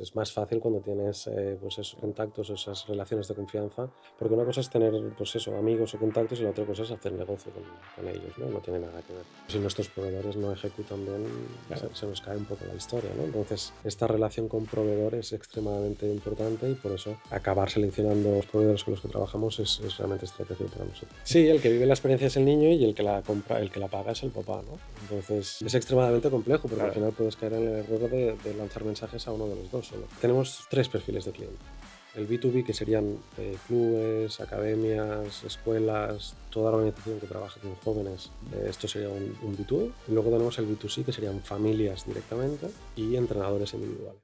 Es más fácil cuando tienes pues esos contactos, esas relaciones de confianza, porque una cosa es tener pues eso, amigos o contactos y la otra cosa es hacer negocio con ellos, ¿no? No tiene nada que ver. Si nuestros proveedores no ejecutan bien, Claro. se nos cae un poco la historia, ¿no? Entonces, esta relación con proveedores es extremadamente importante y por eso acabar seleccionando los proveedores con los que trabajamos es realmente estratégico para nosotros. Sí, el que vive la experiencia es el niño y el que la compra, el que la paga es el papá, ¿no? Entonces, es extremadamente complejo porque al Claro. final puedes caer en el error de lanzar mensajes a uno de los dos solo. Tenemos tres perfiles de cliente. El B2B, que serían clubes, academias, escuelas, toda la organización que trabaja con jóvenes, esto sería un B2B. Y luego tenemos el B2C, que serían familias directamente y entrenadores individuales.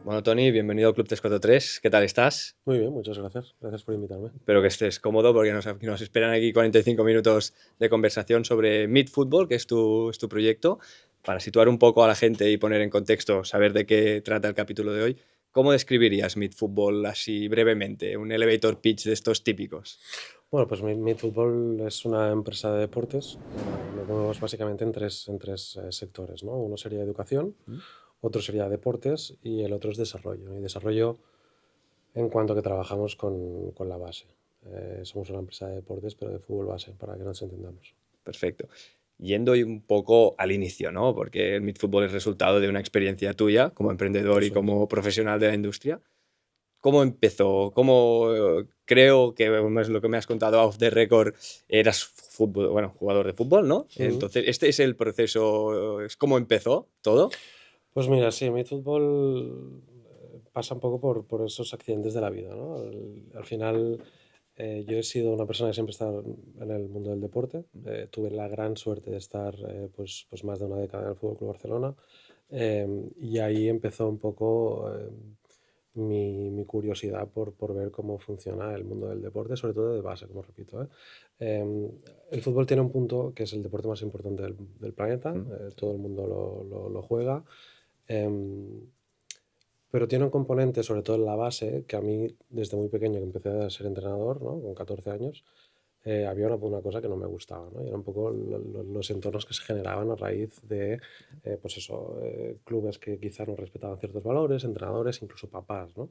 Bueno, Tony, bienvenido al Club 343. ¿Qué tal estás? Muy bien, muchas gracias. Gracias por invitarme. Espero que estés cómodo porque nos esperan aquí 45 minutos de conversación sobre Meet Football, que es tu proyecto. Para situar un poco a la gente y poner en contexto, saber de qué trata el capítulo de hoy, ¿cómo describirías Meet Football así brevemente? Un elevator pitch de estos típicos. Bueno, pues Meet Football es una empresa de deportes. Nos movemos básicamente en tres sectores, ¿no? Uno sería educación, ¿Mm? otro sería deportes y el otro es desarrollo. Y desarrollo en cuanto que trabajamos con la base. Somos una empresa de deportes, pero de fútbol base, para que nos entendamos. Perfecto. Yendo un poco al inicio, ¿no? Porque el Meet Football es resultado de una experiencia tuya como emprendedor y Eso es. como profesional de la industria. ¿Cómo empezó? Creo que es lo que me has contado off the record, eras jugador de fútbol, ¿no? Mm. Entonces, este es el proceso, es cómo empezó todo. Pues mira, sí, mi fútbol pasa un poco por esos accidentes de la vida, ¿no? Al final, yo he sido una persona que siempre ha estado en el mundo del deporte. Tuve la gran suerte de estar pues más de una década en el Fútbol Club Barcelona. Y ahí empezó un poco mi curiosidad por ver cómo funciona el mundo del deporte, sobre todo de base, como repito, ¿eh? Em, el fútbol tiene un punto que es el deporte más importante del planeta, todo el mundo lo juega. Em, pero tiene un componente, sobre todo en la base, que a mí desde muy pequeño, que empecé a ser entrenador, ¿no? Con 14 años, había una cosa que no me gustaba, ¿no? Y era un poco los entornos que se generaban a raíz de, pues eso, clubes que quizás no respetaban ciertos valores, entrenadores, incluso papás, ¿no?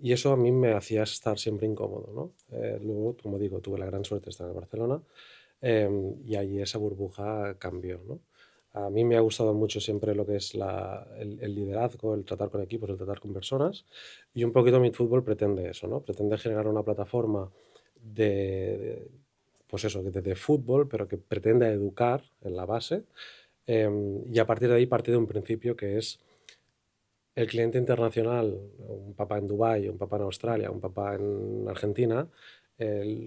Y eso a mí me hacía estar siempre incómodo, ¿no? Luego, como digo, tuve la gran suerte de estar en Barcelona, y allí esa burbuja cambió, ¿no? A mí me ha gustado mucho siempre lo que es el liderazgo, el tratar con equipos, el tratar con personas. Y un poquito mi fútbol pretende eso, ¿no? Pretende generar una plataforma de, pues eso, de fútbol, pero que pretenda educar en la base. Y a partir de ahí parte de un principio que es el cliente internacional, un papá en Dubái, un papá en Australia, un papá en Argentina,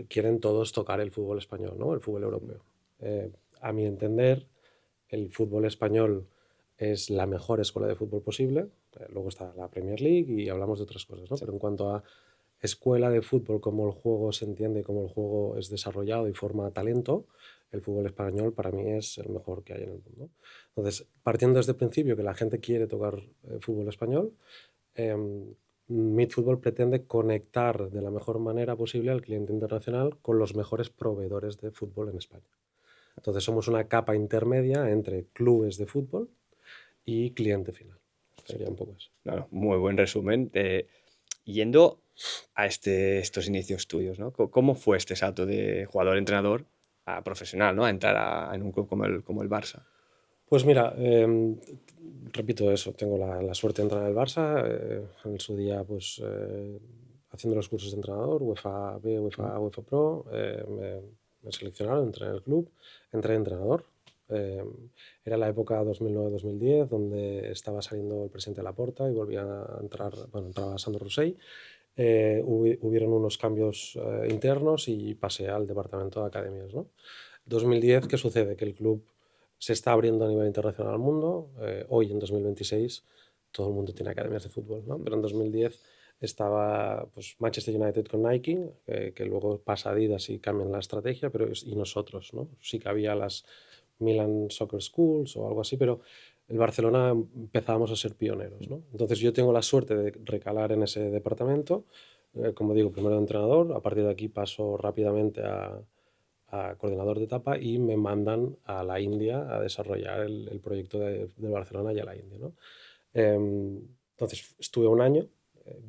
quieren todos tocar el fútbol español, ¿no? El fútbol europeo. Eh, a mi entender, el fútbol español es la mejor escuela de fútbol posible. Luego está la Premier League y hablamos de otras cosas, ¿no? Sí. Pero en cuanto a escuela de fútbol, cómo el juego se entiende, cómo el juego es desarrollado y forma talento, el fútbol español para mí es el mejor que hay en el mundo. Entonces, partiendo desde el principio que la gente quiere tocar fútbol español, eh, Meet Fútbol pretende conectar de la mejor manera posible al cliente internacional con los mejores proveedores de fútbol en España. Entonces, somos una capa intermedia entre clubes de fútbol y cliente final. Sería un Perfecto. poco eso. Claro, muy buen resumen. Yendo a estos inicios tuyos, ¿no? ¿Cómo fue este salto de jugador-entrenador a profesional, ¿no? A entrar en un club como el Barça. Pues mira, repito eso, tengo la suerte de entrar en el Barça, en su día pues haciendo los cursos de entrenador, UEFA B, Mm. UEFA A, UEFA Pro, me seleccionaron, entré en el club, entré de entrenador. Eh, Era la época 2009-2010 donde estaba saliendo el presidente Laporta y volvía a entrar, bueno, entraba Sandro Rosell. Hubieron unos cambios internos y pasé al departamento de academias, ¿no? 2010, ¿qué sucede? Que el club se está abriendo a nivel internacional al mundo. Hoy, en 2026, todo el mundo tiene academias de fútbol, ¿no? Pero en 2010 estaba pues, Manchester United con Nike, que luego pasa Adidas y cambian la estrategia, pero y nosotros, ¿no? Sí que había las Milan Soccer Schools o algo así, pero el Barcelona empezábamos a ser pioneros, ¿no? Entonces yo tengo la suerte de recalar en ese departamento, como digo, primero de entrenador, a partir de aquí paso rápidamente a a coordinador de etapa y me mandan a la India a desarrollar el proyecto de Barcelona y a la India, ¿no? Entonces estuve un año, eh,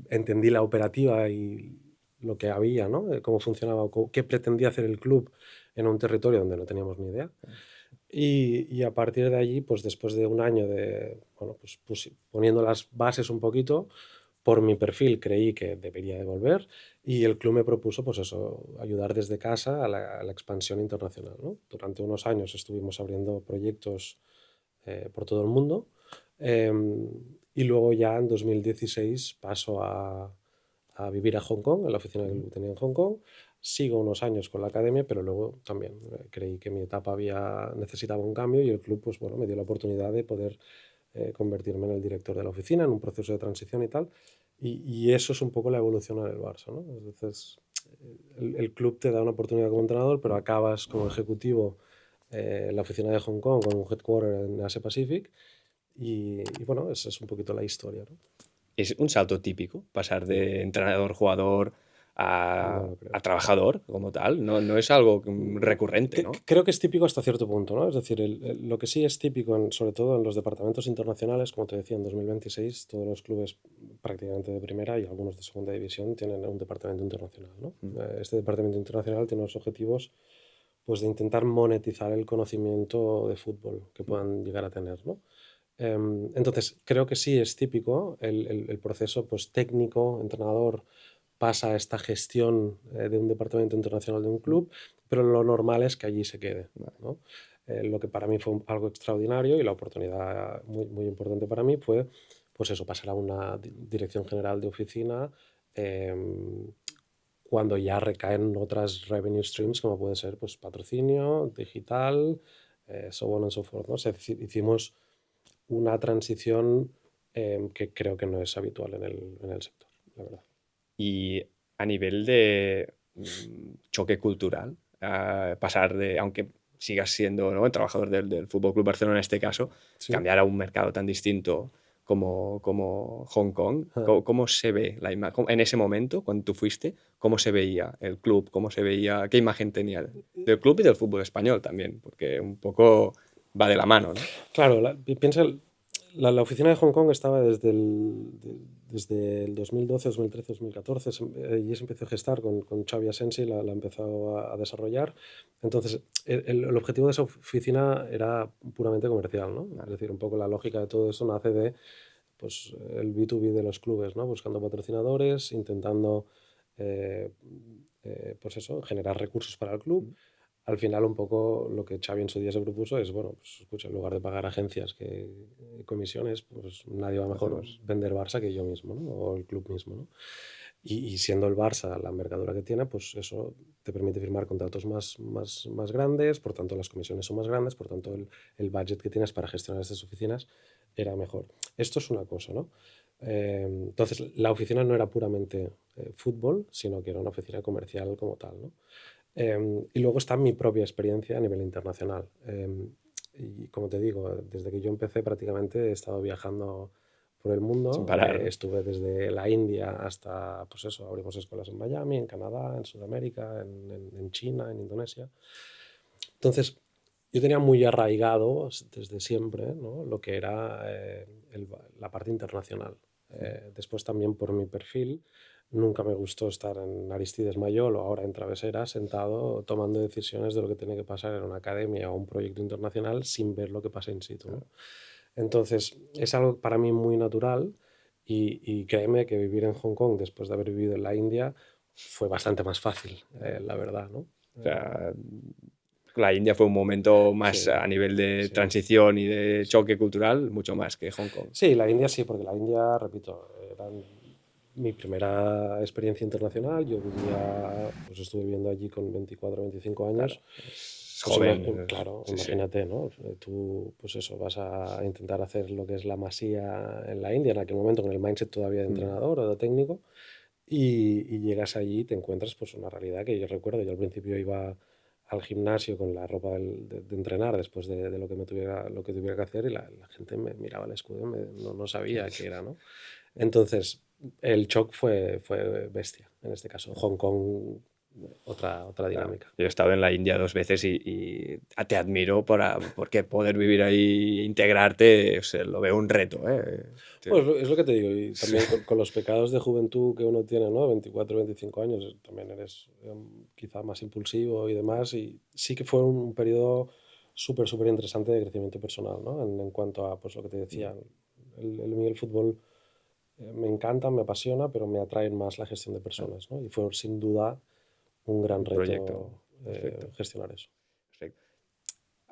entendí la operativa y lo que había, ¿no? Cómo funcionaba, qué pretendía hacer el club en un territorio donde no teníamos ni idea. Y a partir de allí, pues después de un año de, bueno, pues poniendo las bases un poquito, por mi perfil creí que debería de volver y el club me propuso, pues eso, ayudar desde casa a la expansión internacional, ¿no? Durante unos años estuvimos abriendo proyectos por todo el mundo y luego ya en 2016 paso a vivir a Hong Kong, en la oficina que tenía en Hong Kong. Sigo unos años con la academia, pero luego también creí que mi etapa necesitaba un cambio y el club pues, bueno, me dio la oportunidad de poder convertirme en el director de la oficina, en un proceso de transición y tal. Y eso es un poco la evolución en el Barça, ¿no? Entonces, el club te da una oportunidad como entrenador, pero acabas como ejecutivo en la oficina de Hong Kong con un headquarter en Asia Pacific. Y bueno, esa es un poquito la historia, ¿no? Es un salto típico pasar de entrenador-jugador No lo a creo. trabajador como tal. No, no es algo recurrente, ¿no? Creo que es típico hasta cierto punto, ¿no? Es decir, lo que sí es típico, sobre todo en los departamentos internacionales, como te decía, en 2026 todos los clubes prácticamente de primera y algunos de segunda división tienen un departamento internacional, ¿no? Este departamento internacional tiene los objetivos pues, de intentar monetizar el conocimiento de fútbol que puedan llegar a tener, ¿no? Entonces, creo que sí es típico el proceso pues, técnico, entrenador, pasa a esta gestión de un departamento internacional de un club, pero lo normal es que allí se quede, ¿no? Lo que para mí fue algo extraordinario y la oportunidad muy, muy importante para mí fue, pues eso, pasar a una dirección general de oficina cuando ya recaen otras revenue streams, como puede ser pues, patrocinio, digital, so on and so forth, ¿no? O sea, hicimos una transición que creo que no es habitual en el sector, la verdad. Y a nivel de choque cultural, pasar de, aunque sigas siendo, ¿no?, el trabajador del Fútbol Club Barcelona en este caso, Sí. cambiar a un mercado tan distinto como Hong Kong, Ah. ¿cómo se ve la imagen? En ese momento, cuando tú fuiste, ¿cómo se veía el club? ¿Cómo se veía, qué imagen tenía del club y del fútbol español también? Porque un poco va de la mano, ¿no? Claro, piensa, la oficina de Hong Kong estaba desde el 2012, 2013, 2014, y se empezó a gestar con Xavi Asensi, la empezó a desarrollar. Entonces, el objetivo de esa oficina era puramente comercial, ¿no? Es decir, un poco la lógica de todo eso nace de pues, el B2B de los clubes, ¿no? Buscando patrocinadores, intentando eh, pues eso, generar recursos para el club. Al final, un poco lo que Xavi en su día se propuso es, bueno, pues escucha, en lugar de pagar agencias que comisiones, pues nadie va a mejor Hacemos. vender Barça que yo mismo, ¿no? O el club mismo, ¿no? Y siendo el Barça la envergadura que tiene, pues eso te permite firmar contratos más grandes, por tanto las comisiones son más grandes, por tanto el budget que tienes para gestionar estas oficinas era mejor. Esto es una cosa, ¿no? Entonces, la oficina no era puramente fútbol, sino que era una oficina comercial como tal, ¿no? Y luego está mi propia experiencia a nivel internacional. Y como te digo, desde que yo empecé prácticamente he estado viajando por el Sin mundo. parar, ¿no? Estuve desde la India hasta, pues eso, abrimos escuelas en Miami, en Canadá, en Sudamérica, en China, en Indonesia. Entonces, yo tenía muy arraigado desde siempre, ¿no? Lo que era la parte internacional. Después también por mi perfil, nunca me gustó estar en Aristides Mayol o ahora en Travesera sentado tomando decisiones de lo que tiene que pasar en una academia o un proyecto internacional sin ver lo que pasa in situ, ¿no? Entonces, es algo para mí muy natural y créeme que vivir en Hong Kong después de haber vivido en la India fue bastante más fácil, la verdad, ¿no? O sea, la India fue un momento más Sí, a nivel de sí, transición y de sí. choque cultural, mucho más que Hong Kong. Sí, la India sí, porque la India, repito, era mi primera experiencia internacional. Yo vivía, pues estuve viviendo allí con 24, 25 Claro, años. es Pues joven. claro, Sí, sí. imagínate, ¿no? Tú, pues eso, vas a intentar hacer lo que es la masía en la India, en aquel momento con el mindset todavía de Mm. entrenador o de técnico, y llegas allí y te encuentras pues una realidad que yo recuerdo. Yo al principio iba al gimnasio con la ropa de entrenar después de lo que tuviera que hacer y la gente me miraba el escudo y no sabía qué era, ¿no? Entonces, el shock fue bestia en este caso. Hong Kong otra Claro. dinámica. Yo he estado en la India 2 veces y te admiro porque poder vivir ahí, integrarte, o sea, lo veo un reto, ¿eh? Pues es lo que te digo, y Sí, también con los pecados de juventud que uno tiene, ¿no? 24, 25 años, también eres quizá más impulsivo y demás, y sí que fue un periodo súper, súper interesante de crecimiento personal, ¿no? En cuanto a, pues lo que te decía, mí el fútbol me encanta, me apasiona, pero me atrae más la gestión de personas, ¿no? Y fue sin duda un gran un proyecto. reto Perfecto. gestionar eso. Perfecto.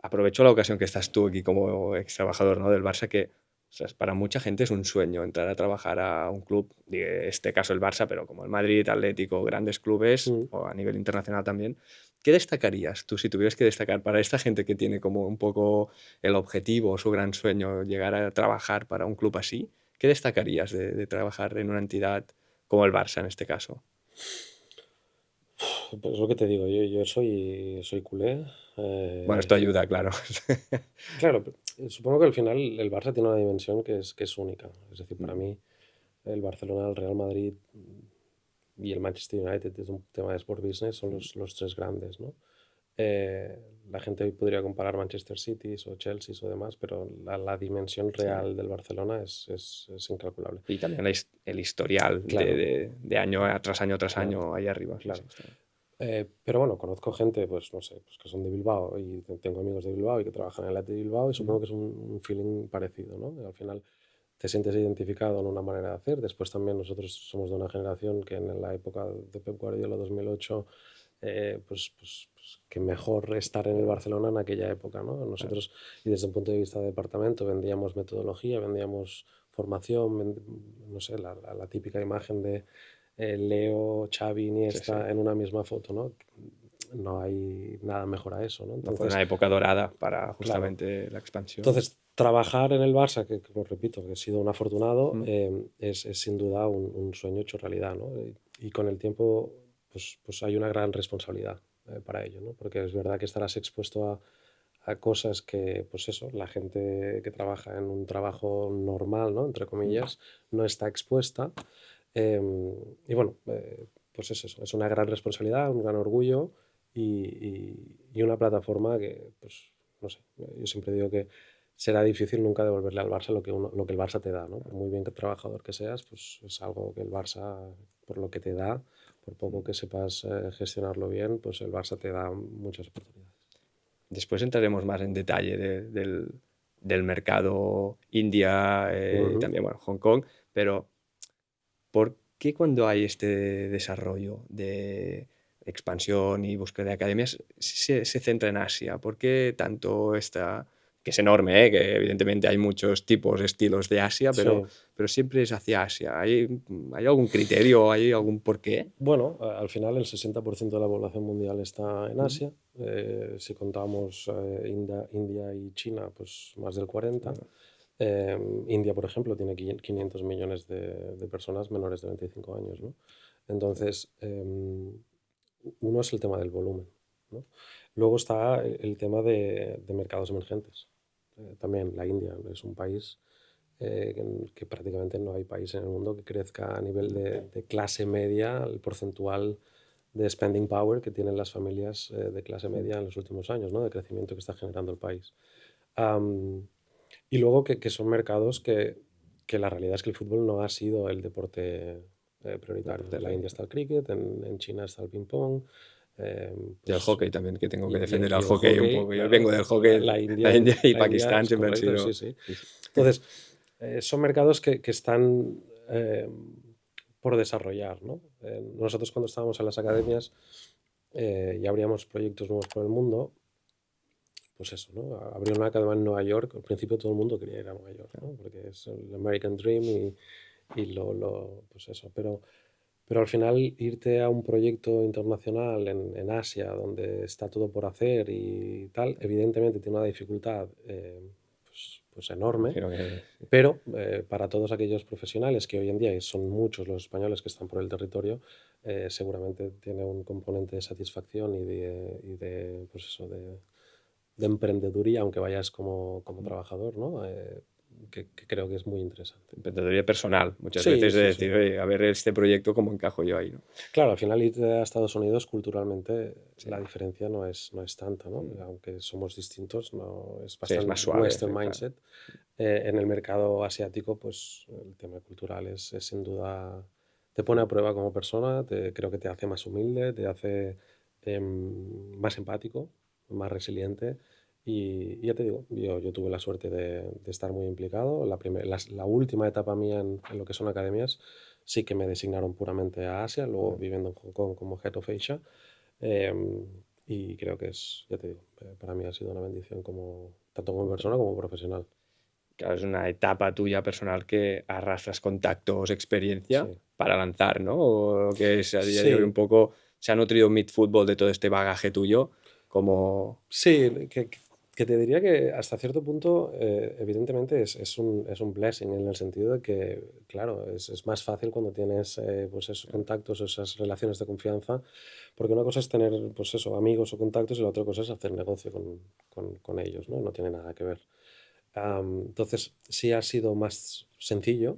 Aprovecho la ocasión que estás tú aquí como ex trabajador, ¿no?, del Barça, que o sea, para mucha gente es un sueño entrar a trabajar a un club, de este caso el Barça, pero como el Madrid, Atlético, grandes clubes Mm. o a nivel internacional también. ¿Qué destacarías tú si tuvieras que destacar para esta gente que tiene como un poco el objetivo o su gran sueño llegar a trabajar para un club así? ¿Qué destacarías de trabajar en una entidad como el Barça en este caso? Pues es lo que te digo, yo soy culé. Bueno, esto eh, ayuda, claro. Claro, supongo que al final el Barça tiene una dimensión que es única. Es decir, para Mm, mí el Barcelona, el Real Madrid y el Manchester United, desde un tema de sport business, son mm, los tres grandes, ¿no? Eh, la gente hoy podría comparar Manchester City o Chelsea o demás, pero la dimensión sí. real del Barcelona es incalculable. Y también el historial Claro, de año tras claro, año ahí arriba. Sí, sí, claro. está bien. Pero bueno, conozco gente, pues no sé, pues que son de Bilbao y tengo amigos de Bilbao y que trabajan en el Athletic de Bilbao y Mm, supongo que es un feeling parecido, ¿no? Al final te sientes identificado en una manera de hacer. Después también nosotros somos de una generación que en la época de Pep Guardiola 2008, pues que mejor estar en el claro, Barcelona en aquella época, ¿no? claro. Nosotros, y desde un punto de vista de departamento, vendíamos metodología, vendíamos formación, no sé, la típica imagen de Leo, Xavi, Sí, sí. Iniesta en una misma foto, ¿no? No hay nada mejor a eso, ¿no? No fue Entonces, una época dorada para claro, justamente la expansión. entonces, trabajar en el Barça, que os repito, que he sido un afortunado, Mm, es sin duda un sueño hecho realidad, ¿no? Y con el tiempo, pues hay una gran responsabilidad para ello, ¿no? Porque es verdad que estarás expuesto a cosas que, pues eso, la gente que trabaja en un trabajo normal, ¿no? Entre mm. comillas, no está expuesta. Y bueno, pues es eso, es una gran responsabilidad, un gran orgullo y una plataforma que, pues, no sé, yo siempre digo que será difícil nunca devolverle al Barça lo que el Barça te da, ¿no? Por muy bien que trabajador que seas, pues es algo que el Barça, por lo que te da, por poco que sepas gestionarlo bien, pues el Barça te da muchas oportunidades. Después entraremos más en detalle del mercado India y Ujú. también, bueno, Hong Kong, pero ¿por qué cuando hay este desarrollo de expansión y búsqueda de academias se centra en Asia? ¿Por qué tanto esta, que es enorme, que evidentemente hay muchos tipos, estilos de Asia, Sí. pero siempre es hacia Asia? ¿Hay algún criterio, hay algún porqué? Bueno, al final el 60% de la población mundial está en Mm, Asia. Si contamos India y China, pues más del 40%. claro, India, por ejemplo, tiene 500 millones de personas menores de 25 años, ¿no? claro. Entonces, uno es el tema del volumen, ¿no? Luego está el tema de mercados emergentes. También la India es un país que prácticamente no hay país en el mundo que crezca a nivel de clase media, el porcentual de spending power que tienen las familias de clase Mm, media en los últimos años, ¿no? De crecimiento que está generando el país. Am, y luego que son mercados que la realidad es que el fútbol no ha sido el deporte prioritario. deporte En la rey. India está el cricket, en China está el ping-pong, Y el pues, hockey también, que tengo que defender y al el hockey un hockey, poco. Yo vengo claro, del hockey, la La la India India y es Pakistán siempre han correcto, sí, sido... sí. Sí, sí. Entonces, son mercados que están por desarrollar, ¿no? Nosotros cuando estábamos en las academias y abríamos proyectos nuevos por el mundo, pues eso, ¿no? Abrir una academia en Nueva York, al principio todo el mundo quería ir a Nueva York, ¿no? Porque es el American Dream y pues eso. Pero al final irte a un proyecto internacional en Asia, donde está todo por hacer y tal, evidentemente tiene una dificultad pues enorme, Imagino que pero para todos aquellos profesionales que hoy en día, y son muchos los españoles que están por el territorio, seguramente tiene un componente de satisfacción pues eso, de emprendeduría, aunque vayas como sí. trabajador, ¿no? que creo que es muy interesante. Emprendeduría personal, muchas Sí, veces de sí, sí. decir, oye, a ver este proyecto, ¿cómo encajo yo ahí, ¿no? Claro, al final irte a Estados Unidos culturalmente Sí. la diferencia no es tanta, ¿no? Aunque somos distintos, no es Sí, es más bastante suave, sí, Western claro. mindset. En el mercado asiático, pues el tema cultural es sin duda, te pone a prueba como persona, creo que te hace más humilde, te hace más empático, más resiliente. Y ya te digo, yo tuve la suerte de estar muy implicado. La última etapa mía en lo que son academias, sí que me designaron puramente a Asia, luego viviendo en Hong Kong como Head of Asia. em, y creo que es, ya te digo, para mí ha sido una bendición como, tanto como persona como profesional. Claro, es una etapa tuya personal que arrastras contactos, experiencia Sí. para lanzar, ¿no? O que es a día de hoy un Sí, poco se ha nutrido Meet Football de todo este bagaje tuyo, como sí, que te diría que hasta cierto punto, evidentemente, es un blessing en el sentido de que, claro, es más fácil cuando tienes pues esos contactos o esas relaciones de confianza, porque una cosa es tener, pues eso, amigos o contactos y la otra cosa es hacer negocio con ellos, ¿no? No tiene nada que ver. Entonces, sí ha sido más sencillo,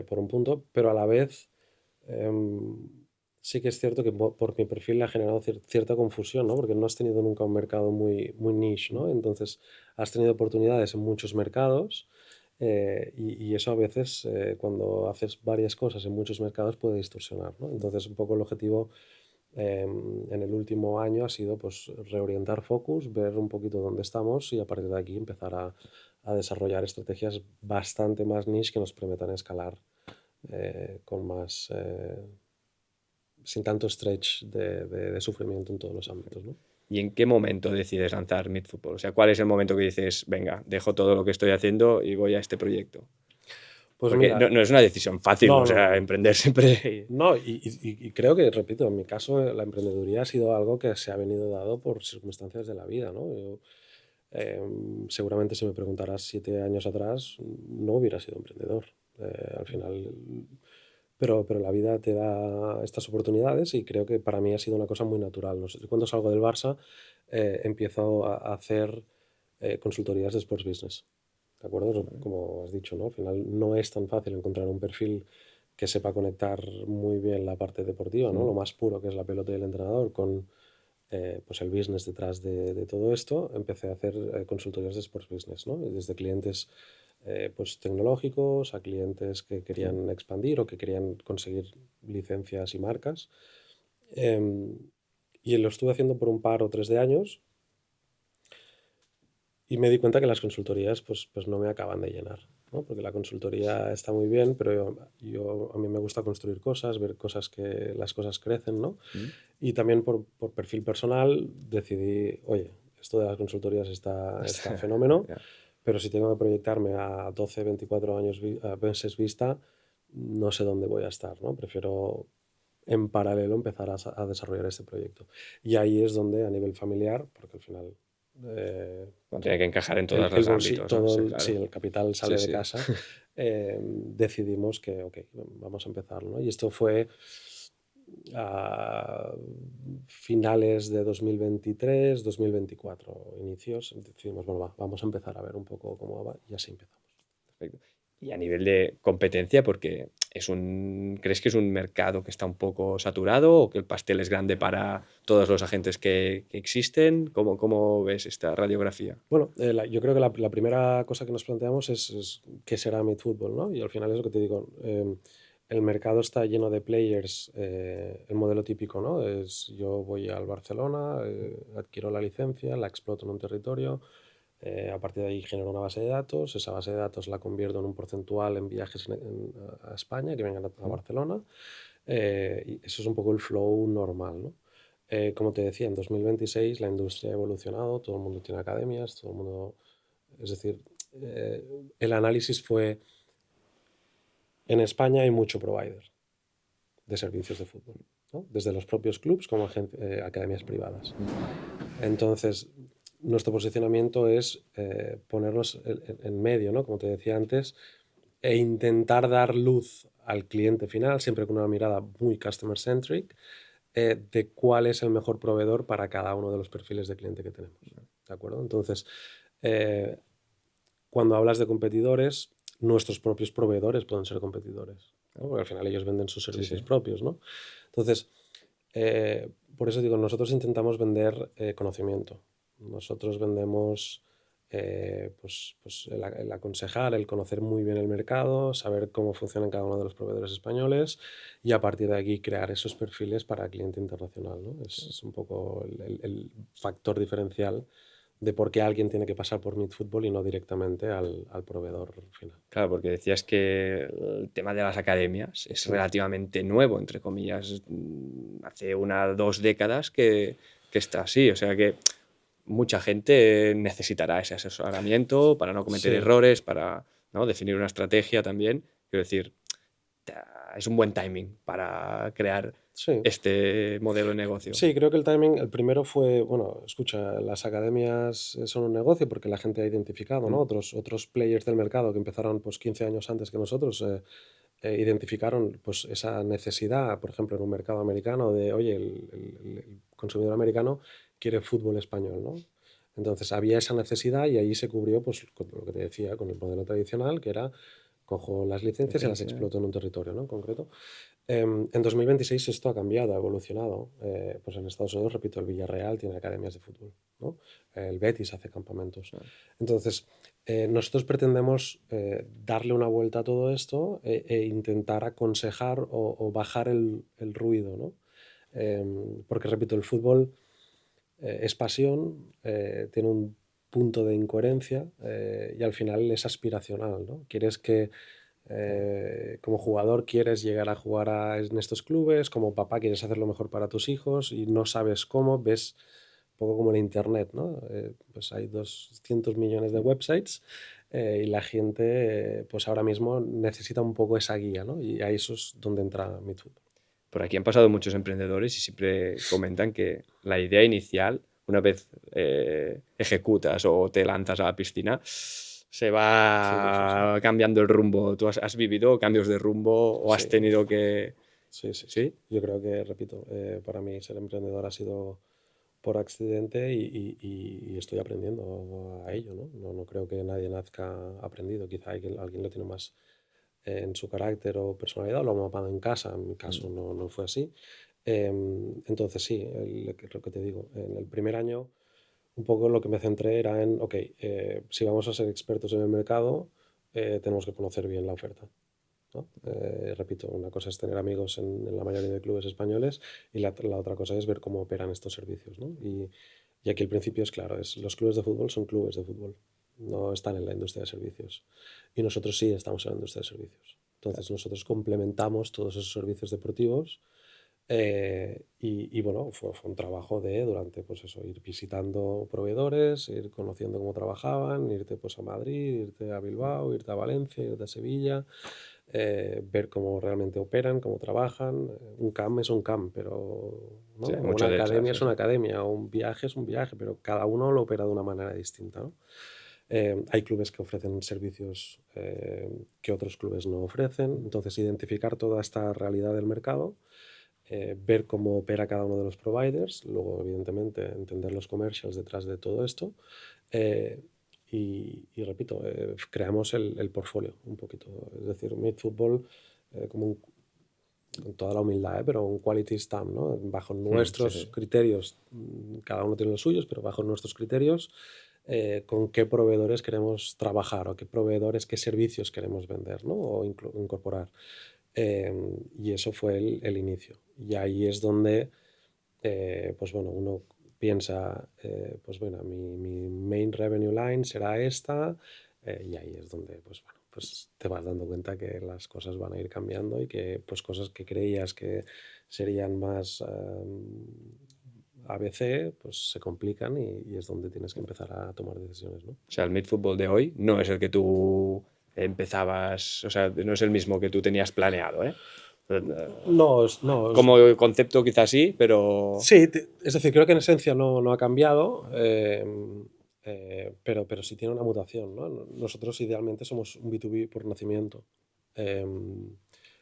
por un punto, pero a la vez em, sí que es cierto que por mi perfil le ha generado cierta confusión, ¿no? Porque no has tenido nunca un mercado muy niche, ¿no? Entonces has tenido oportunidades en muchos mercados y eso a veces cuando haces varias cosas en muchos mercados puede distorsionar, ¿no? Entonces un poco el objetivo en el último año ha sido pues reorientar focus, ver un poquito dónde estamos y a partir de aquí empezar a desarrollar estrategias bastante más niche que nos permitan escalar con más, sin tanto stretch de sufrimiento en todos los ámbitos, ¿no? ¿y en qué momento decides lanzar Meet Football? O sea, ¿cuál es el momento que dices, venga, dejo todo lo que estoy haciendo y voy a este proyecto? Pues Porque mira, no es una decisión fácil, no, o no, sea, no. emprender siempre. No, y creo que, repito, en mi caso la emprendeduría ha sido algo que se ha venido dado por circunstancias de la vida, ¿no? Seguramente si me preguntaras 7 años atrás, no hubiera sido emprendedor. Al final, pero la vida te da estas oportunidades y creo que para mí ha sido una cosa muy natural. No sé, cuando salgo del Barça, empiezo a hacer consultorías de Sports Business. ¿De acuerdo? Como has dicho, ¿no? Al final no es tan fácil encontrar un perfil que sepa conectar muy bien la parte deportiva, ¿no? Lo más puro que es la pelota y el entrenador con pues el business detrás de todo esto. Empecé a hacer consultorías de Sports Business, ¿no? Desde clientes pues tecnológicos a clientes que querían expandir o que querían conseguir licencias y marcas. Em, y lo estuve haciendo por un par o tres de años y me di cuenta que las consultorías pues no me acaban de llenar, ¿no? Porque la consultoría está muy bien, pero a mí me gusta construir cosas, ver cosas que las cosas crecen, ¿no? Y también por perfil personal decidí, oye, esto de las consultorías está fenómeno, Ya. pero si tengo que proyectarme a 12 24 años, a meses vista, no sé dónde voy a estar, ¿no? Prefiero en paralelo empezar a desarrollar este proyecto. Y ahí es donde a nivel familiar, porque al final eh, No tiene que encajar en todos el los bolsillo, ámbitos, ¿no? Sí, sí, claro. el capital Sí, sale de sí. casa, decidimos que, ok, vamos a empezar, ¿no? Y esto fue a finales de 2023, 2024, inicios, decidimos, bueno, vamos a empezar a ver un poco cómo va y así empezamos. Perfecto. Y a nivel de competencia, porque ¿crees que es un mercado que está un poco saturado o que el pastel es grande para todos los agentes que existen? ¿Cómo ves esta radiografía? Bueno, yo creo que la primera cosa que nos planteamos es qué será Midfootball, ¿no? Y al final es lo que te digo, el mercado está lleno de players, el modelo típico, ¿no? Es yo voy al Barcelona, adquiero la licencia, la exploto en un territorio, a partir de ahí genero una base de datos, esa base de datos la convierto en un porcentual en viajes a España que vengan a Barcelona, y eso es un poco el flow normal, ¿no? Como te decía, en 2026 la industria ha evolucionado, todo el mundo tiene academias, todo el mundo... Es decir, el análisis fue, en España hay mucho provider de servicios de fútbol, ¿no? Desde los propios clubs como academias privadas. Entonces, nuestro posicionamiento es ponernos en medio, ¿no? Como te decía antes, e intentar dar luz al cliente final, siempre con una mirada muy customer-centric, de cuál es el mejor proveedor para cada uno de los perfiles de cliente que tenemos. ¿De acuerdo? Entonces, eh, cuando hablas de competidores, nuestros propios proveedores pueden ser competidores, ¿no? Porque al final ellos venden sus Sí, servicios sí. propios, ¿no? Entonces, por eso digo, nosotros intentamos vender conocimiento. Nosotros vendemos pues el aconsejar, el conocer muy bien el mercado, saber cómo funcionan cada uno de los proveedores españoles y a partir de aquí crear esos perfiles para cliente internacional, ¿no? Es un poco el factor diferencial de por qué alguien tiene que pasar por Meet y no directamente al proveedor final. Claro, porque decías que el tema de las academias es Mm. relativamente nuevo, entre comillas. Hace 1 o 2 décadas que está así. O sea que mucha gente necesitará ese asesoramiento para no cometer Sí, errores, para, ¿no?, definir una estrategia también. Quiero decir, es un buen timing para crear sí. este modelo de negocio. Sí, creo que el timing, el primero fue, bueno, escucha, las academias son un negocio porque la gente ha identificado, ¿no? Mm, Otros players del mercado que empezaron pues 15 años antes que nosotros identificaron pues esa necesidad, por ejemplo, en un mercado americano de, oye, el consumidor americano quiere fútbol español, ¿no? Entonces había esa necesidad y ahí se cubrió pues con lo que te decía, con el modelo tradicional, que era cojo las licencias y las licencia. exploto en un territorio, ¿no? En concreto. En 2026 esto ha cambiado, ha evolucionado. Pues en Estados Unidos, repito, el Villarreal tiene academias de fútbol, ¿no? El Betis hace campamentos. Claro. Entonces, nosotros pretendemos darle una vuelta a todo esto e intentar aconsejar o bajar el ruido, ¿no? Porque, repito, el fútbol es pasión, tiene un punto de incoherencia y al final es aspiracional, ¿no? Quieres que Claro. como jugador quieres llegar a jugar en estos clubes, como papá quieres hacer lo mejor para tus hijos y no sabes cómo, ves un poco como en Internet, ¿no? Pues hay 200 millones de Mm. websites y la gente pues ahora mismo necesita un poco esa guía, ¿no? Y ahí eso es donde entra Midfoot. Por aquí han pasado muchos emprendedores y siempre comentan que la idea inicial, una vez ejecutas o te lanzas a la piscina, se Sí, sí, sí. va cambiando el rumbo. ¿Tú has vivido cambios de rumbo o has Sí, tenido que...? sí, sí, sí. ¿Sí? Yo creo que, repito, para mí ser emprendedor ha sido por accidente y estoy aprendiendo a ello, ¿no? No creo que nadie nazca aprendido, quizá alguien lo tiene más en su carácter o personalidad o lo ha mapado en casa, en mi Mm. caso no fue así. Entonces sí, lo que te digo, en el primer año un poco lo que me centré era en, ok, si vamos a ser expertos en el mercado, tenemos que conocer bien la oferta, ¿no? Repito, una cosa es tener amigos en la mayoría de clubes españoles y la otra cosa es ver cómo operan estos servicios, ¿no? Y aquí el principio es claro, los clubes de fútbol son clubes de fútbol, no están en la industria de servicios. Y nosotros sí estamos en la industria de servicios. Entonces nosotros complementamos todos esos servicios deportivos y bueno, fue un trabajo de durante pues eso, ir visitando proveedores, ir conociendo cómo trabajaban, irte pues a Madrid, irte a Bilbao, irte a Valencia, irte a Sevilla, ver cómo realmente operan, cómo trabajan. Un CAM es un CAM, pero ¿no? Sí, hay Una mucho detrás. academia Sí, es sí. una academia, o un viaje es un viaje, pero cada uno lo opera de una manera distinta, ¿no? Hay clubes que ofrecen servicios que otros clubes no ofrecen, entonces identificar toda esta realidad del mercado, ver cómo opera cada uno de los providers, luego evidentemente entender los commercials detrás de todo esto eh, y repito, creamos el portfolio un poquito, es decir, Mid Football como con toda la humildad, pero un quality stamp, ¿no? Bajo Sí, nuestros sí. criterios, cada uno tiene los suyos, pero bajo nuestros criterios, con qué proveedores queremos trabajar o qué proveedores, qué servicios queremos vender, ¿no? O incorporar. Eh, y eso fue el inicio. Y ahí es donde, pues bueno, uno piensa, pues bueno, mi main revenue line será esta, y ahí es donde, pues bueno, pues te vas dando cuenta que las cosas van a ir cambiando y que pues cosas que creías que serían más ABC, pues se complican y es donde tienes que empezar a tomar decisiones, ¿no? O sea, el mid-fútbol de hoy no es el que tú empezabas, o sea, no es el mismo que tú tenías planeado, ¿eh? No, Como concepto quizás sí, pero... sí, es decir, creo que en esencia no ha cambiado, pero sí tiene una mutación, ¿no? Nosotros idealmente somos un B2B por nacimiento. Em,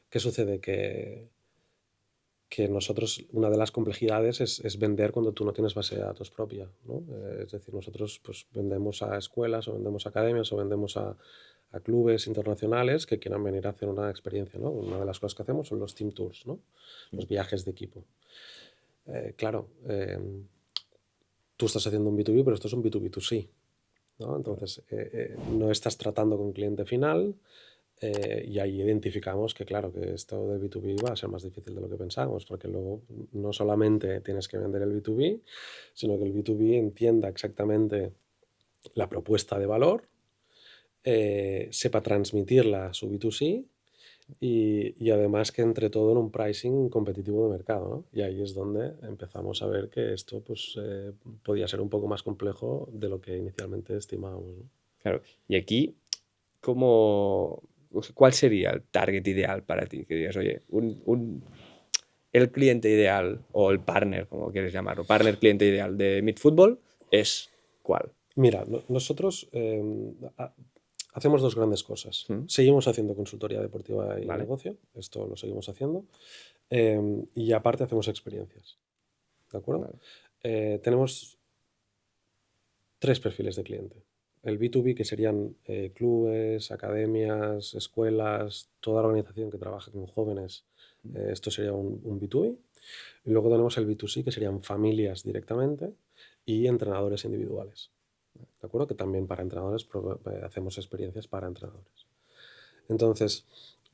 ¿Qué sucede? Que que nosotros, una de las complejidades es vender cuando tú no tienes base de datos propia, ¿no? Es decir, nosotros pues, vendemos a escuelas o vendemos a academias o vendemos a clubes internacionales que quieran venir a hacer una experiencia, ¿no? Una de las cosas que hacemos son los team tours, ¿no? Los viajes de equipo. Claro, tú estás haciendo un B2B, pero esto es un B2B2C, ¿no? Entonces, no estás tratando con cliente final, y ahí identificamos que, claro, que esto de B2B va a ser más difícil de lo que pensábamos, porque luego no solamente tienes que vender el B2B, sino que el B2B entienda exactamente la propuesta de valor, sepa transmitirla a su B2C y además que entre todo en un pricing competitivo de mercado, ¿no? Y ahí es donde empezamos a ver que esto pues, podía ser un poco más complejo de lo que inicialmente estimábamos, ¿no? Claro. Y aquí, ¿cómo, o sea, cuál sería el target ideal para ti? Que digas, oye, el cliente ideal o el partner, como quieres llamarlo, partner cliente ideal de Midfootball es ¿cuál? Mira, nosotros hacemos dos grandes cosas. ¿Mm? Seguimos haciendo consultoría deportiva y ¿Vale? negocio, esto lo seguimos haciendo, y aparte hacemos experiencias, ¿de acuerdo? Vale. Tenemos tres perfiles de cliente. El B2B, que serían clubes, academias, escuelas, toda la organización que trabaja con jóvenes, esto sería un B2B. Y luego tenemos el B2C, que serían familias directamente y entrenadores individuales. ¿De acuerdo? Que también para entrenadores hacemos experiencias para entrenadores. Entonces,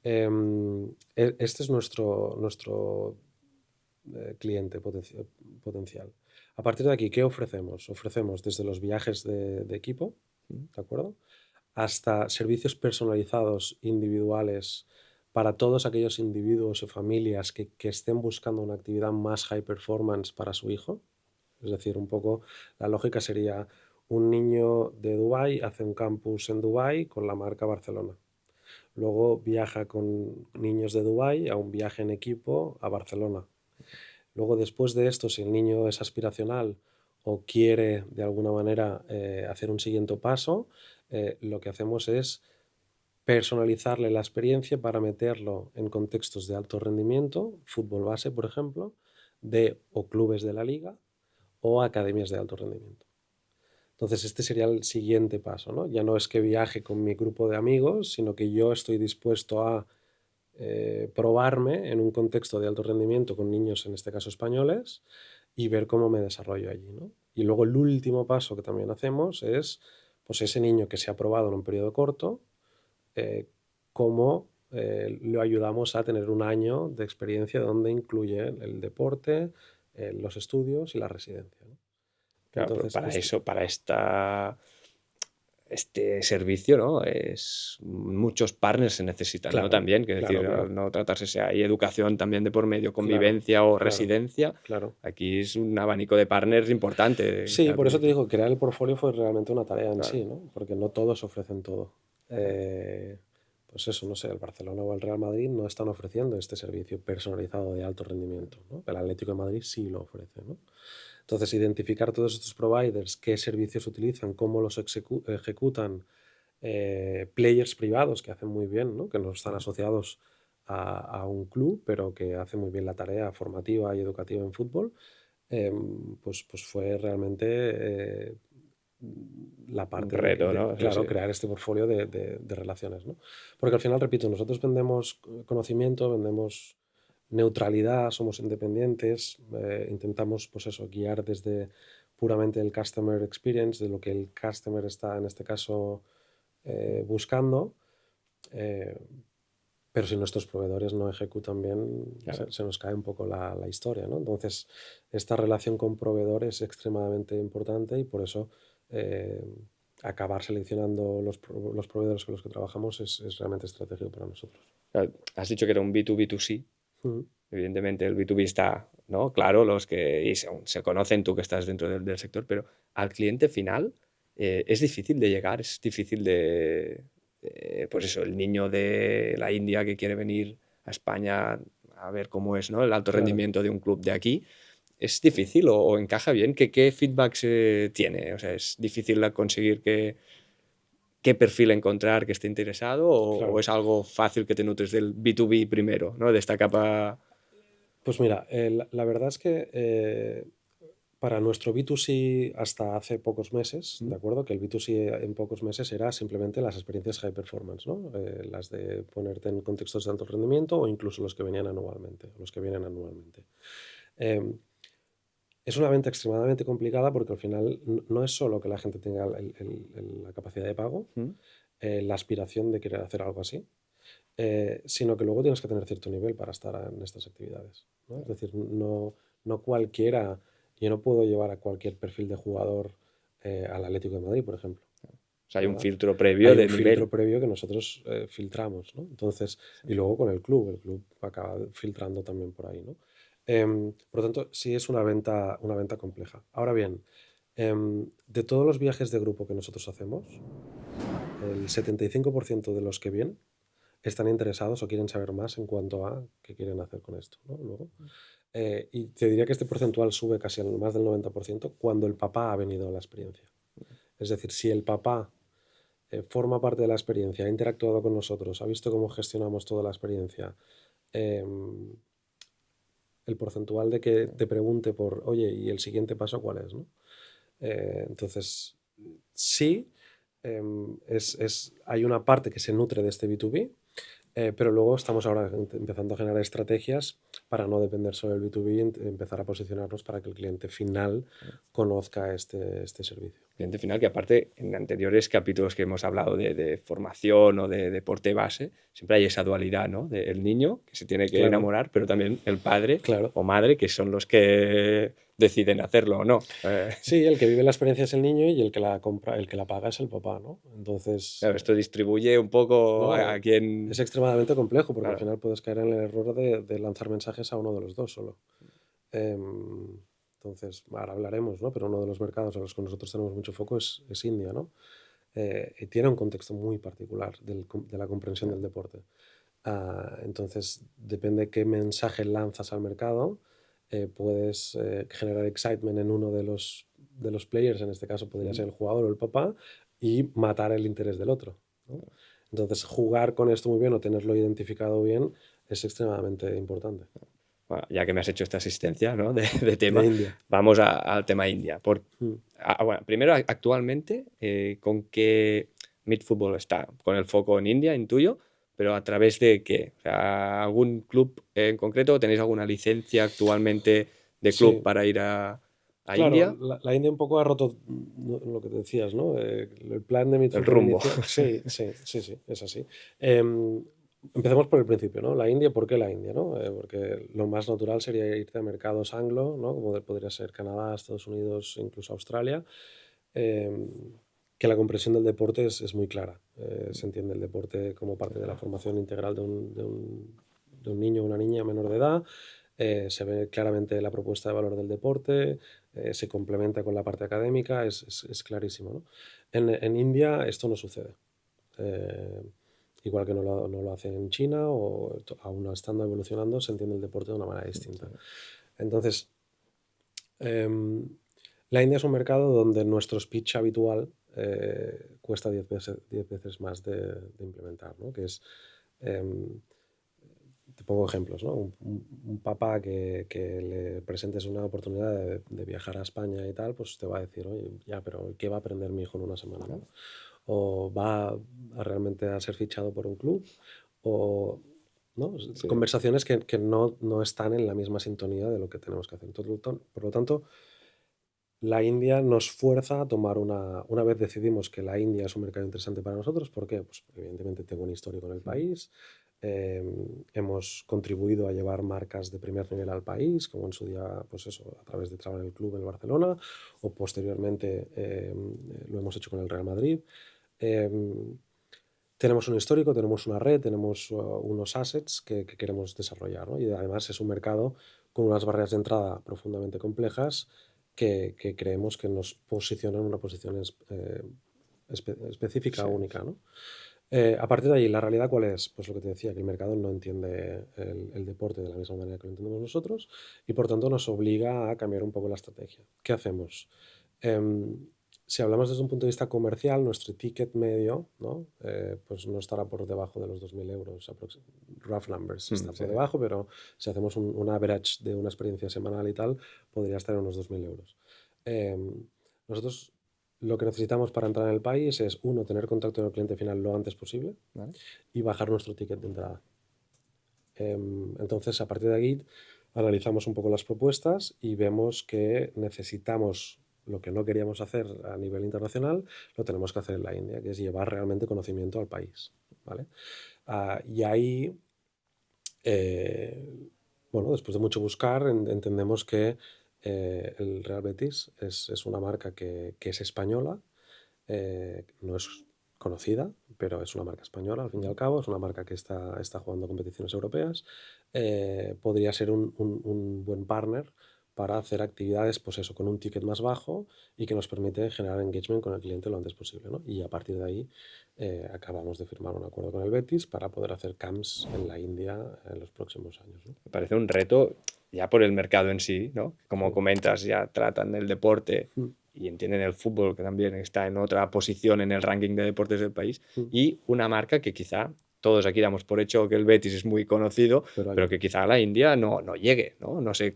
este es nuestro cliente potencial. A partir de aquí, ¿qué ofrecemos? Ofrecemos desde los viajes de equipo, ¿de acuerdo? Hasta servicios personalizados individuales para todos aquellos individuos o familias que estén buscando una actividad más high performance para su hijo. Es decir, un poco la lógica sería un niño de Dubái hace un campus en Dubái con la marca Barcelona. Luego viaja con niños de Dubái a un viaje en equipo a Barcelona. Luego, después de esto, si el niño es aspiracional o quiere de alguna manera hacer un siguiente paso, lo que hacemos es personalizarle la experiencia para meterlo en contextos de alto rendimiento, fútbol base, por ejemplo, de o clubes de la liga o academias de alto rendimiento. Entonces, este sería el siguiente paso, ¿no? Ya no es que viaje con mi grupo de amigos, sino que yo estoy dispuesto a probarme en un contexto de alto rendimiento con niños, en este caso españoles, y ver cómo me desarrollo allí, ¿no? Y luego el último paso que también hacemos es, pues ese niño que se ha probado en un periodo corto, cómo lo ayudamos a tener un año de experiencia donde incluye el deporte, los estudios y la residencia, ¿no? Claro, pero Entonces, para eso, para este servicio, ¿no? Muchos partners se necesitan, ¿no? claro, También, que decir, claro, al claro, no tratarse si hay educación también de por medio, claro, convivencia o claro, residencia, claro. aquí es un abanico de partners importante. Sí, Claro, por eso te digo, crear el portfolio fue realmente una tarea en claro, sí, ¿no? Porque no todos ofrecen todo. claro. Pues eso, no sé, el Barcelona o el Real Madrid no están ofreciendo este servicio personalizado de alto rendimiento, ¿no? El Atlético de Madrid sí lo ofrece, ¿no? Entonces, identificar todos estos providers, qué servicios utilizan, cómo los ejecutan, players privados que hacen muy bien, ¿no? Que no están asociados a un club, pero que hacen muy bien la tarea formativa y educativa en fútbol, pues fue realmente la Un parte reto, ¿no? Sí, sí. claro, crear este portfolio de relaciones, ¿no? Porque al final, repito, nosotros vendemos conocimiento, vendemos neutralidad, somos independientes, intentamos, pues eso, guiar desde puramente el customer experience, de lo que el customer está, en este caso, buscando, eh, pero si nuestros proveedores no ejecutan bien, Claro. se nos cae un poco la historia, ¿no? Entonces, esta relación con proveedores es extremadamente importante y por eso eh, acabar seleccionando los proveedores con los que trabajamos es realmente estratégico para nosotros. Claro, has dicho que era un B2B2C. Ujú. Evidentemente el B2B está, ¿no? Claro, los que y se conocen, tú que estás dentro del sector, pero al cliente final es difícil de llegar, es difícil pues eso, el niño de la India que quiere venir a España a ver cómo es, ¿no? El alto Claro. rendimiento de un club de aquí. ¿Es difícil o encaja bien? ¿Qué feedback se tiene? O sea, ¿es difícil conseguir qué perfil encontrar que esté interesado o Claro. es algo fácil que te nutres del B2B primero, ¿no? De esta capa. Pues mira, la verdad es que para nuestro B2C hasta hace pocos meses, ¿de ¿Mm? acuerdo? Que el B2C en pocos meses era simplemente las experiencias high performance, ¿no? Las de ponerte en contextos de alto rendimiento o incluso los que venían anualmente, los que vienen anualmente. Em, es una venta extremadamente complicada porque al final no es solo que la gente tenga la capacidad de pago, ¿Mm? la aspiración de querer hacer algo así, sino que luego tienes que tener cierto nivel para estar en estas actividades, ¿no? Es decir, no cualquiera, yo no puedo llevar a cualquier perfil de jugador al Atlético de Madrid, por ejemplo, O sea, hay un ¿verdad? filtro previo Hay de un nivel. filtro previo que nosotros filtramos, ¿no? Entonces, y luego con el club acaba filtrando también por ahí, ¿no? Por lo tanto, sí es una venta compleja. Ahora bien, de todos los viajes de grupo que nosotros hacemos, el 75% de los que vienen están interesados o quieren saber más en cuanto a qué quieren hacer con esto, ¿no? Luego, y te diría que este porcentual sube casi al más del 90% cuando el papá ha venido a la experiencia. Es decir, si el papá forma parte de la experiencia, ha interactuado con nosotros, ha visto cómo gestionamos toda la experiencia, eh, el porcentual de que te pregunte por, oye, ¿y el siguiente paso cuál es? ¿No? Entonces, sí, hay una parte que se nutre de este B2B, pero luego estamos ahora empezando a generar estrategias para no depender solo del B2B y empezar a posicionarnos para que el cliente final conozca este servicio. Cliente final, que aparte en anteriores capítulos que hemos hablado de formación o de deporte base, siempre hay esa dualidad, ¿no? El niño que se tiene que Claro, enamorar, pero también el padre claro. o madre que son los que deciden hacerlo o no. Sí, el que vive la experiencia es el niño y el que la compra, el que la paga es el papá, ¿no? Entonces, Claro, esto distribuye un poco no, a quien... es extremadamente complejo porque al Claro, final puedes caer en el error de lanzar mensajes a uno de los dos solo. Em, entonces, ahora hablaremos, ¿no? Pero uno de los mercados a los que nosotros tenemos mucho foco es India, ¿no? Y tiene un contexto muy particular de la comprensión del deporte. Entonces, depende qué mensaje lanzas al mercado, puedes generar excitement en uno de los players, en este caso podría ser el jugador o el papá, y matar el interés del otro, ¿no? Entonces, jugar con esto muy bien o tenerlo identificado bien es extremadamente importante. bueno, ya que me has hecho esta asistencia, ¿no? de De tema, India. vamos al tema India. Mm. Bueno, primero, actualmente, ¿con qué Meet Football está? Con el foco en India, intuyo, pero ¿a través de qué? O sea, ¿algún club en concreto? ¿Tenéis alguna licencia actualmente de club Sí, para ir a claro, India? la India un poco ha roto lo que te decías, ¿no? El plan de El Midfútbol rumbo. inicio. Sí, sí, sí, sí, es así. Empecemos por el principio, ¿no? La India, ¿por qué la India, no? Porque lo más natural sería irte a mercados anglo, ¿no? Como podría ser Canadá, Estados Unidos, incluso Australia, em, que la comprensión del deporte es muy clara. Se entiende el deporte como parte de la formación integral de un niño o una niña menor de edad. Se ve claramente la propuesta de valor del deporte, se complementa con la parte académica, es clarísimo, ¿no? En India esto no sucede. Eh, igual que no lo hace en China o aún estando evolucionando, se entiende el deporte de una manera distinta. Entonces, em, la India es un mercado donde nuestro speech habitual cuesta 10 veces más de implementar, ¿no? Que es, em, te pongo ejemplos, ¿no? Un papá que le presentes una oportunidad de viajar a España y tal, pues te va a decir, oye, ya, pero ¿qué va a aprender mi hijo en una semana, ¿no? O va realmente a ser fichado por un club, o, ¿no? Sí, Conversaciones que no están en la misma sintonía de lo que tenemos que hacer. Por lo tanto, la India nos fuerza a tomar una vez decidimos que la India es un mercado interesante para nosotros. ¿Por qué? Pues evidentemente tengo un histórico en el país, eh, hemos contribuido a llevar marcas de primer nivel al país, como en su día, pues eso, a través de trabajar en el club en el Barcelona, o posteriormente lo hemos hecho con el Real Madrid. Eh, tenemos un histórico, tenemos una red, tenemos unos assets que queremos desarrollar, ¿no? Y además es un mercado con unas barreras de entrada profundamente complejas que creemos que nos posicionan en una posición específica, sí. única, ¿no? A partir de ahí, ¿la realidad cuál es? Pues lo que te decía, que el mercado no entiende el deporte de la misma manera que lo entendemos nosotros y por tanto nos obliga a cambiar un poco la estrategia. ¿Qué hacemos? Em, si hablamos desde un punto de vista comercial, nuestro ticket medio, ¿no? Pues no estará por debajo de los 2.000 euros. Rough numbers está por Sí. debajo, pero si hacemos un average de una experiencia semanal y tal, podría estar en unos 2.000 euros. Nosotros lo que necesitamos para entrar en el país es, uno, tener contacto con el cliente final lo antes posible ¿Vale? y bajar nuestro ticket de entrada. Entonces, a partir de aquí, analizamos un poco las propuestas y vemos que necesitamos lo que no queríamos hacer a nivel internacional, lo tenemos que hacer en la India, que es llevar realmente conocimiento al país. ¿Vale? Y ahí, bueno, después de mucho buscar, entendemos que el Real Betis es una marca que es española, no es conocida, pero es una marca española, al fin y al cabo, es una marca que está jugando competiciones europeas. Podría ser un buen partner para hacer actividades, pues eso, con un ticket más bajo y que nos permite generar engagement con el cliente lo antes posible, ¿no? Y a partir de ahí acabamos de firmar un acuerdo con el Betis para poder hacer camps en la India en los próximos años, ¿no? Me parece un reto ya por el mercado en sí, ¿no? Como Sí. comentas, ya tratan el deporte Mm, y entienden el fútbol, que también está en otra posición en el ranking de deportes del país, mm. y una marca que quizá todos aquí damos por hecho que el Betis es muy conocido, Pero hay pero que otra. quizá a la India no llegue, ¿no? No sé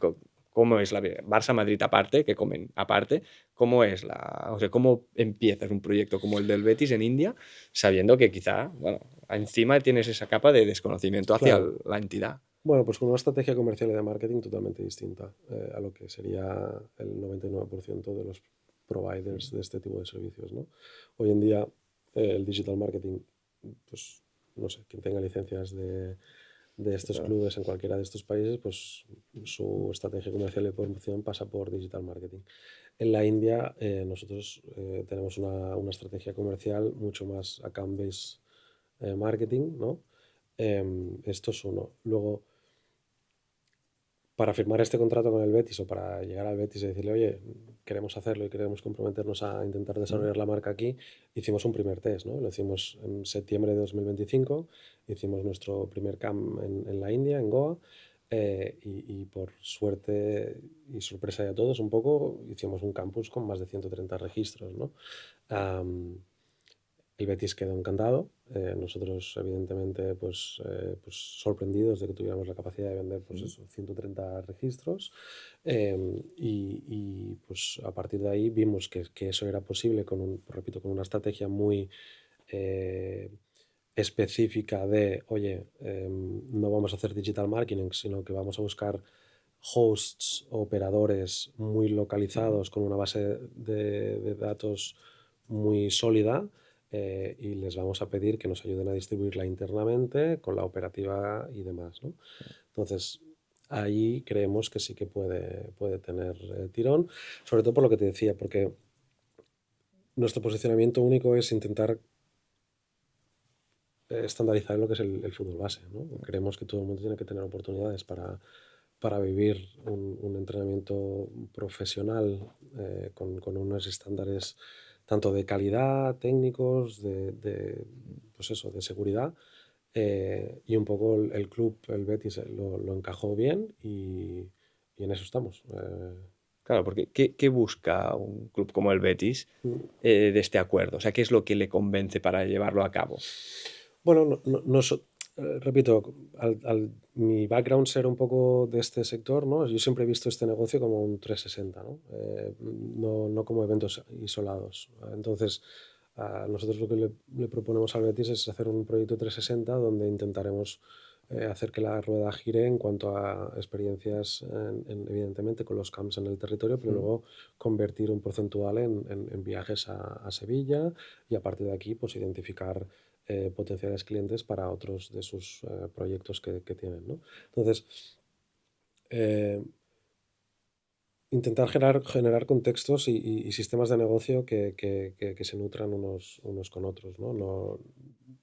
cómo es la Barça-Madrid aparte, que comen aparte, cómo es o sea, cómo empiezas un proyecto como el del Betis en India, sabiendo que quizá, bueno, encima tienes esa capa de desconocimiento hacia Claro. la entidad. Bueno, pues con una estrategia comercial y de marketing totalmente distinta a lo que sería el 99% de los providers de este tipo de servicios, ¿no? Hoy en día el digital marketing, pues no sé, quien tenga licencias de estos clubes en cualquiera de estos países, pues su estrategia comercial y de promoción pasa por digital marketing. En la India nosotros tenemos una estrategia comercial mucho más account-based marketing, ¿no? Esto es uno. Luego, para firmar este contrato con el Betis o para llegar al Betis y decirle, oye, queremos hacerlo y queremos comprometernos a intentar desarrollar la marca aquí, hicimos un primer test, ¿no? Lo hicimos en septiembre de 2025, hicimos nuestro primer camp en la India, en Goa, y por suerte y sorpresa de todos un poco, hicimos un campus con más de 130 registros, ¿no? Am, el Betis quedó encantado. Nosotros, evidentemente, pues sorprendidos de que tuviéramos la capacidad de vender pues eso, 130 registros. Pues a partir de ahí vimos que eso era posible repito, con una estrategia muy eh, específica de, oye, no vamos a hacer digital marketing, sino que vamos a buscar hosts, operadores muy localizados con una base de datos muy sólida y les vamos a pedir que nos ayuden a distribuirla internamente con la operativa y demás, ¿no? Entonces, ahí creemos que sí que puede tener tirón, sobre todo por lo que te decía, porque nuestro posicionamiento único es intentar estandarizar en lo que es el fútbol base, ¿no? Creemos que todo el mundo tiene que tener oportunidades para vivir un entrenamiento profesional con unos estándares tanto de calidad, técnicos, pues eso, de seguridad. Y un poco el club, el Betis, lo encajó bien y en eso estamos. Claro, porque ¿qué busca un club como el Betis Mm. de este acuerdo? O sea, ¿qué es lo que le convence para llevarlo a cabo? Bueno, repito, mi background ser un poco de este sector, ¿no? Yo siempre he visto este negocio como un 360, ¿no? No como eventos isolados. Entonces, nosotros lo que le proponemos al Betis es hacer un proyecto 360 donde intentaremos hacer que la rueda gire en cuanto a experiencias, evidentemente, con los camps en el territorio, pero Mm. luego convertir un porcentual en viajes a Sevilla y a partir de aquí, pues identificar potenciales clientes para otros de sus proyectos que tienen, ¿no? Entonces, eh, intentar generar contextos y sistemas de negocio que se nutran unos con otros, ¿no? Un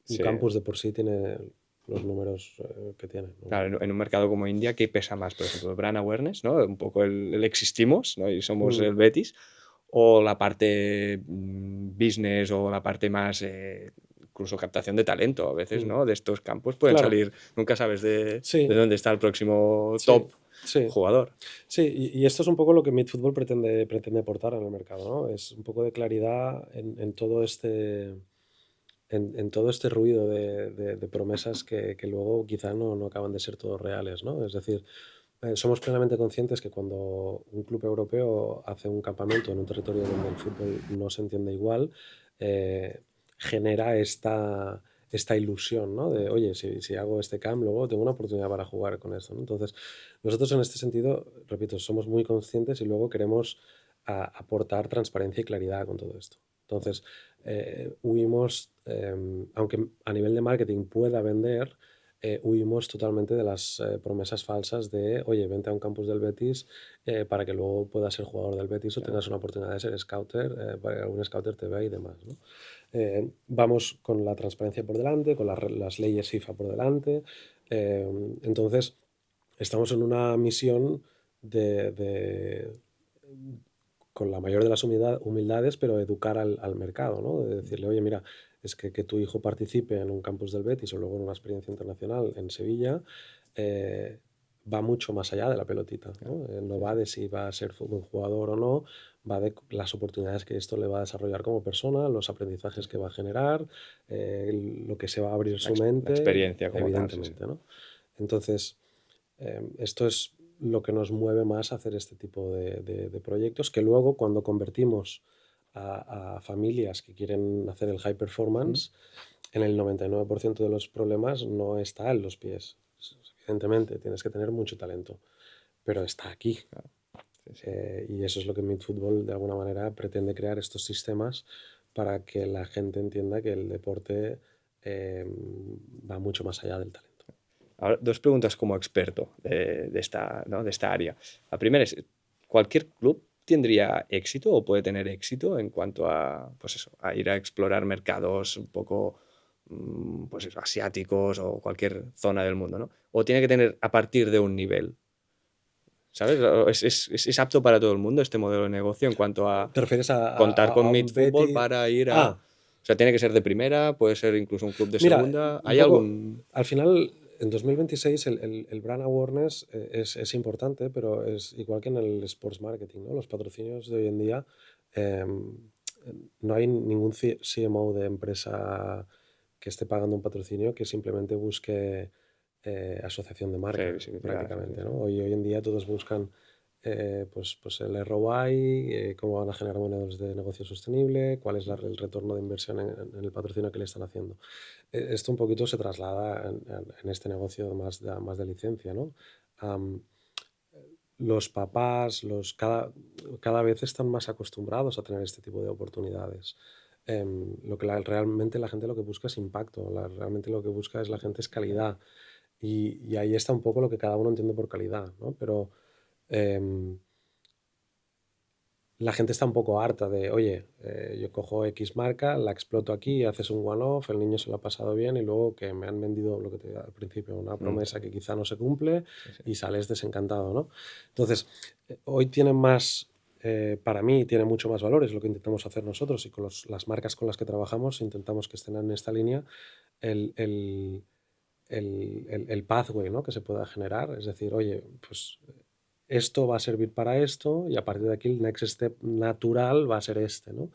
Sí, campus de por sí tiene los números que tiene, ¿no? claro, en un mercado como India, ¿qué pesa más? Por ejemplo, el brand awareness, ¿no? Un poco el existimos, ¿no? Y somos Mm, el Betis, o la parte business o la parte más incluso captación de talento a veces, Mm. ¿no? De estos campos pueden Claro, salir, nunca sabes de sí, dónde está el próximo sí, top sí. jugador. Sí, y esto es un poco lo que Midfootball pretende aportar en el mercado, ¿no? Es un poco de claridad en todo este ruido de promesas que luego quizá no acaban de ser todos reales, ¿no? Es decir, somos plenamente conscientes que cuando un club europeo hace un campamento en un territorio donde el fútbol no se entiende igual, eh, genera esta ilusión, ¿no? De, oye, si hago este camp, luego tengo una oportunidad para jugar con esto, ¿no? Entonces, nosotros en este sentido, repito, somos muy conscientes y luego queremos aportar transparencia y claridad con todo esto. Entonces, huimos, aunque a nivel de marketing pueda vender, huimos totalmente de las promesas falsas de, oye, vente a un campus del Betis para que luego puedas ser jugador del Betis o Claro. tengas una oportunidad de ser scouter, para que algún scouter te vea y demás, ¿no? Vamos con la transparencia por delante, con las leyes FIFA por delante. eh, entonces, estamos en una misión de, con la mayor de las humildades, pero educar al mercado, ¿no? De decirle, oye, mira, es que tu hijo participe en un campus del Betis o luego en una experiencia internacional en Sevilla, eh, va mucho más allá de la pelotita, ¿no? No Sí, va sí. de si va a ser buen jugador o no, va de las oportunidades que esto le va a desarrollar como persona, los aprendizajes que va a generar, lo que se va a abrir su La mente, experiencia como tal, sí, sí. evidentemente, ¿no? Entonces, esto es lo que nos mueve más a hacer este tipo de proyectos, que luego cuando convertimos a familias que quieren hacer el high Ujú. performance, en el 99% de los problemas no está en los pies. Evidentemente, tienes que tener mucho talento, pero está aquí. Claro, sí, sí. Y eso es lo que Midfootball de alguna manera pretende crear estos sistemas para que la gente entienda que el deporte va mucho más allá del talento. Ahora, dos preguntas como experto de esta, ¿no? de esta área. La primera es, ¿cualquier club tendría éxito o puede tener éxito en cuanto a, pues eso, a ir a explorar mercados un poco pues eso, asiáticos o cualquier zona del mundo, ¿no? O tiene que tener a partir de un nivel, ¿sabes? ¿Es apto para todo el mundo este modelo de negocio en cuanto a ¿Te refieres contar con a Meet un Football Betty? para ir a... Ah, O sea, tiene que ser de primera, puede ser incluso un club de mira, segunda. un ¿Hay poco, algún...? al final, en 2026 el brand awareness es importante, pero es igual que en el sports marketing, ¿no? Los patrocinios de hoy en día, em, no hay ningún CMO de empresa que esté pagando un patrocinio que simplemente busque asociación de Sí, marca, visibilidad, sí, sí, prácticamente, sí. ¿no? Hoy en día todos buscan pues el ROI, cómo van a generar modelos de negocio sostenible, cuál es el retorno de inversión en el patrocinio que le están haciendo. Esto un poquito se traslada en este negocio más de licencia, ¿no? Am, los papás, cada vez están más acostumbrados a tener este tipo de oportunidades. Lo que realmente la gente lo que busca es impacto, realmente lo que busca es la gente es calidad. Y ahí está un poco lo que cada uno entiende por calidad, ¿no? Pero em, la gente está un poco harta de, oye, yo cojo X marca, la exploto aquí, haces un one-off, el niño se lo ha pasado bien y luego que me han vendido lo que te al principio, una promesa que quizá no se cumple Sí, sí. y sales desencantado, ¿no? Entonces, hoy tiene más, para mí, tiene mucho más valor, es lo que intentamos hacer nosotros y con las marcas con las que trabajamos intentamos que estén en esta línea el, el, el pathway, ¿no? Que se pueda generar, es decir, oye, pues esto va a servir para esto y a partir de aquí el next step natural va a ser este, ¿no?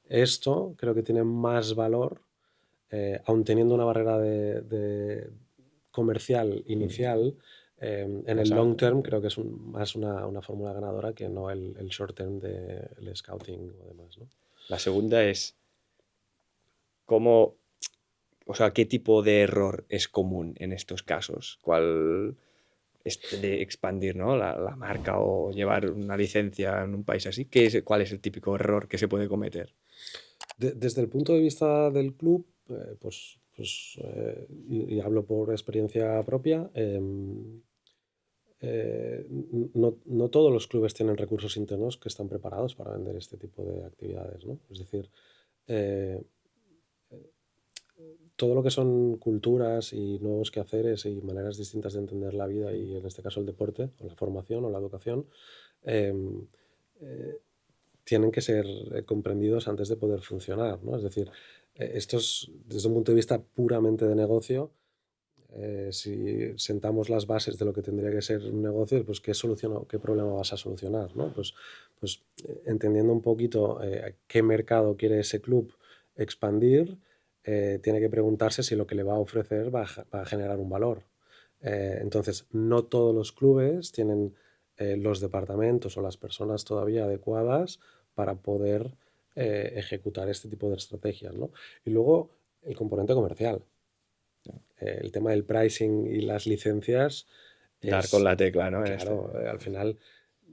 Esto creo que tiene más valor, aun teniendo una barrera comercial inicial, en el Más long alta, ¿no? term creo que es más una fórmula ganadora que no el short term del scouting o demás, ¿no? La segunda es cómo, o sea, qué tipo de error es común en estos casos. ¿Cuál es de expandir, ¿no? la marca o llevar una licencia en un país así? ¿Cuál es el típico error que se puede cometer? Desde el punto de vista del club, y hablo por experiencia propia, no todos los clubes tienen recursos internos que están preparados para vender este tipo de actividades, ¿no? Es decir, eh, todo lo que son culturas y nuevos quehaceres y maneras distintas de entender la vida y en este caso el deporte o la formación o la educación, eh, eh, tienen que ser comprendidos antes de poder funcionar, ¿no? Es decir, Esto es desde un punto de vista puramente de negocio. Si sentamos las bases de lo que tendría que ser un negocio, pues qué problema vas a solucionar, ¿no? Entendiendo un poquito qué mercado quiere ese club expandir, tiene que preguntarse si lo que le va a ofrecer va a generar un valor. Entonces, no todos los clubes tienen los departamentos o las personas todavía adecuadas para poder ejecutar este tipo de estrategias, ¿no? Y luego el componente comercial. El tema del pricing y las licencias Dar con es, la tecla, ¿no? claro, al final,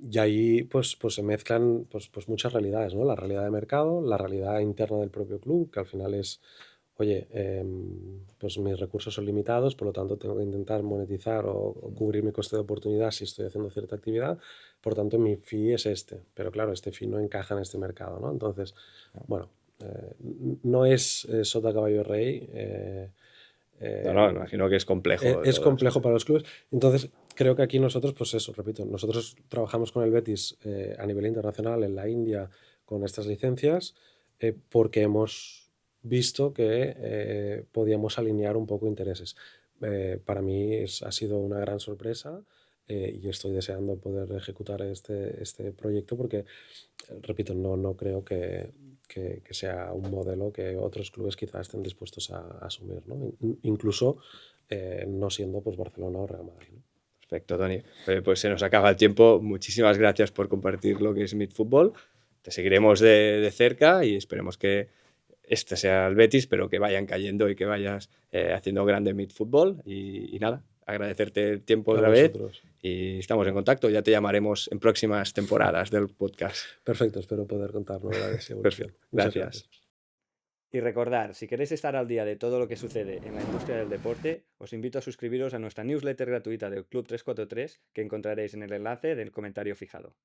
y ahí pues se mezclan pues muchas realidades, ¿no? La realidad de mercado, la realidad interna del propio club, que al final es, oye, pues mis recursos son limitados, por lo tanto tengo que intentar monetizar o cubrir mi coste de oportunidad si estoy haciendo cierta actividad, por tanto mi fee es este, pero claro, este fee no encaja en este mercado, ¿no? Entonces, bueno, no es sota caballo rey. No, no, eh, imagino que es complejo es todo esto. complejo para los clubes. Entonces, creo que aquí nosotros, pues eso, repito, nosotros trabajamos con el Betis a nivel internacional, en la India, con estas licencias, porque hemos visto que podíamos alinear un poco intereses. Para mí ha sido una gran sorpresa y estoy deseando poder ejecutar este proyecto porque, repito, no creo que sea un modelo que otros clubes quizás estén dispuestos a asumir, ¿no? Incluso no siendo pues Barcelona o Real Madrid, ¿no? Perfecto, Tony. Pues se nos acaba el tiempo. Muchísimas gracias por compartir lo que es Meet Fútbol. Te seguiremos de cerca y esperemos que este sea el Betis, pero que vayan cayendo y que vayas haciendo grande Meet Fútbol. Y nada, agradecerte el tiempo A otra vez vosotros. y estamos en contacto. Ya te llamaremos en próximas temporadas del podcast. Perfecto, espero poder contar novedades y evolución. Perfecto, Muchas gracias. gracias. Y recordar, si queréis estar al día de todo lo que sucede en la industria del deporte, os invito a suscribiros a nuestra newsletter gratuita del Club 343 que encontraréis en el enlace del comentario fijado.